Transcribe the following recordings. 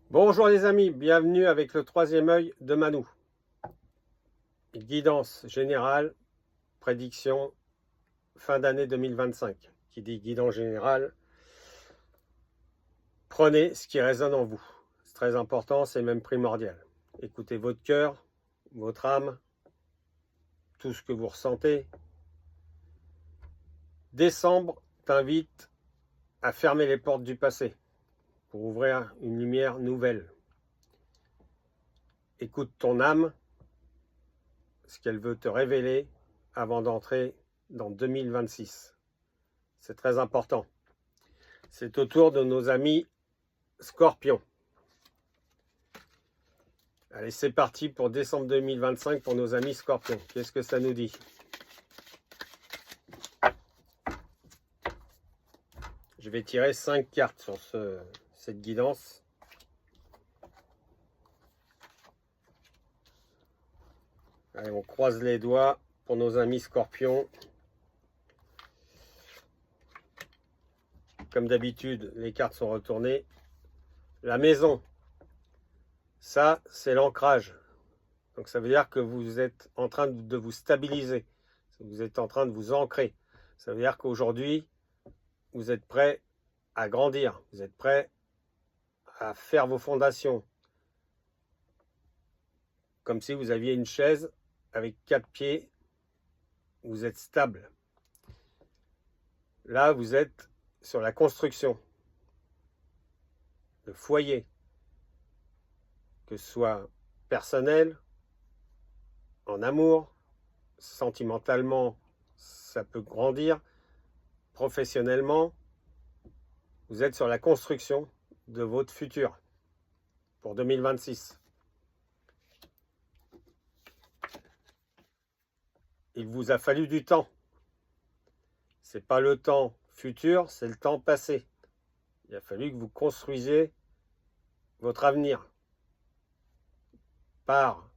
Bonjour les amis, bienvenue avec le troisième œil de Manou. Guidance générale, prédiction fin d'année 2025. Qui dit guidance générale, prenez ce qui résonne en vous. C'est très important, c'est même primordial. Écoutez votre cœur, votre âme, tout ce que vous ressentez. Décembre t'invite à fermer les portes du passé pour ouvrir une lumière nouvelle. Écoute ton âme, ce qu'elle veut te révéler avant d'entrer dans 2026. C'est très important. C'est au tour de nos amis Scorpions. Allez, c'est parti pour décembre 2025 pour nos amis Scorpions. Qu'est-ce que ça nous dit? Je vais tirer 5 cartes sur cette guidance. Allez, on croise les doigts pour nos amis Scorpions. Comme d'habitude, les cartes sont retournées. La maison, ça, c'est l'ancrage. Donc ça veut dire que vous êtes en train de vous stabiliser. Vous êtes en train de vous ancrer. Ça veut dire qu'aujourd'hui, vous êtes prêt à grandir. Vous êtes prêt à faire vos fondations. Comme si vous aviez une chaise avec 4 pieds. Vous êtes stable. Là, vous êtes sur la construction. Le foyer. Que ce soit personnel, en amour, sentimentalement, ça peut grandir. Professionnellement, vous êtes sur la construction de votre futur pour 2026. Il vous a fallu du temps. Ce n'est pas le temps futur, c'est le temps passé. Il a fallu que vous construisiez votre avenir. Par,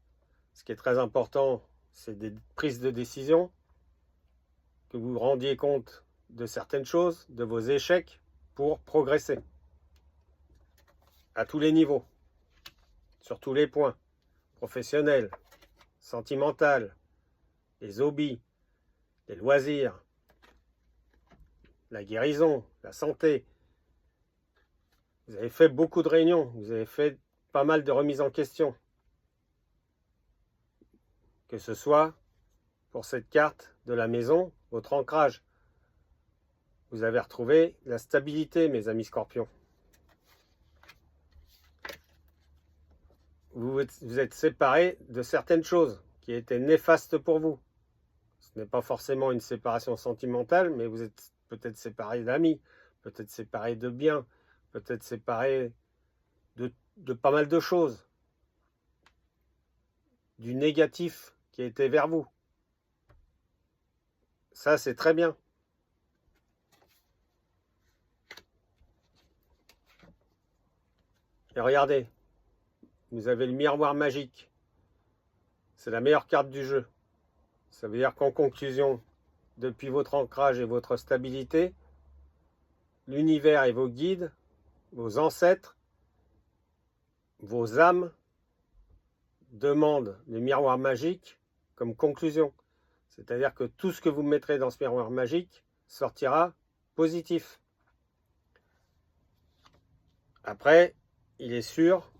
ce qui est très important, c'est des prises de décision, que vous vous rendiez compte de certaines choses, de vos échecs, pour progresser. À tous les niveaux, sur tous les points, professionnel, sentimental, les hobbies, les loisirs, la guérison, la santé. Vous avez fait beaucoup de réunions, vous avez fait pas mal de remises en question. Que ce soit pour cette carte de la maison, votre ancrage. Vous avez retrouvé la stabilité, mes amis Scorpions. Vous êtes séparés de certaines choses qui étaient néfastes pour vous. Ce n'est pas forcément une séparation sentimentale, mais vous êtes peut-être séparés d'amis, peut-être séparés de biens, peut-être séparés de pas mal de choses. Du négatif qui était vers vous. Ça, c'est très bien. Et regardez, vous avez le miroir magique. C'est la meilleure carte du jeu. Ça veut dire qu'en conclusion, depuis votre ancrage et votre stabilité, l'univers et vos guides, vos ancêtres, vos âmes demandent le miroir magique comme conclusion. C'est-à-dire que tout ce que vous mettrez dans ce miroir magique sortira positif. Après, il est sûr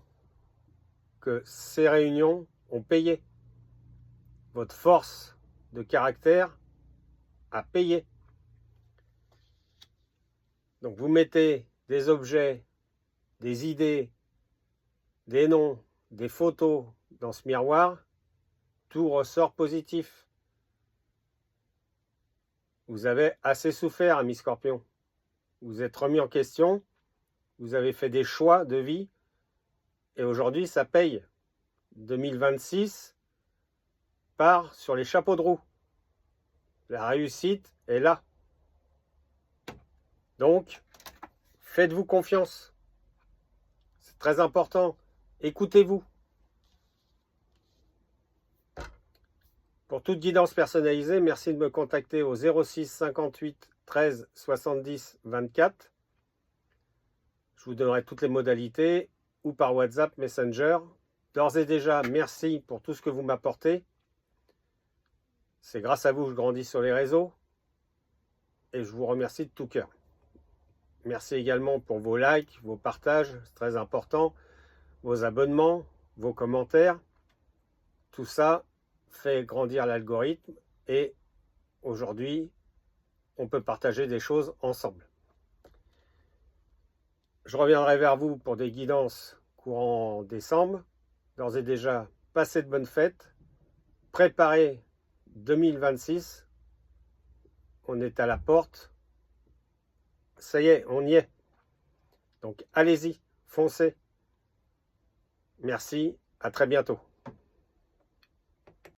que ces réunions ont payé. Votre force de caractère a payé. Donc vous mettez des objets, des idées, des noms, des photos dans ce miroir, tout ressort positif. Vous avez assez souffert, amis Scorpions. Vous êtes remis en question, vous avez fait des choix de vie, et aujourd'hui ça paye. 2026 part sur les chapeaux de roue. La réussite est là. Donc, faites-vous confiance. C'est très important. Écoutez-vous. Pour toute guidance personnalisée, merci de me contacter au 06 58 13 70 24. Je vous donnerai toutes les modalités. ou par WhatsApp, Messenger. D'ores et déjà, merci pour tout ce que vous m'apportez. C'est grâce à vous que je grandis sur les réseaux et je vous remercie de tout cœur. Merci également pour vos likes, vos partages, c'est très important, vos abonnements, vos commentaires. Tout ça fait grandir l'algorithme et aujourd'hui, on peut partager des choses ensemble. Je reviendrai vers vous pour des guidances courant décembre. D'ores et déjà, passez de bonnes fêtes. Préparez 2026. On est à la porte. Ça y est, on y est. Donc allez-y, foncez. Merci, à très bientôt.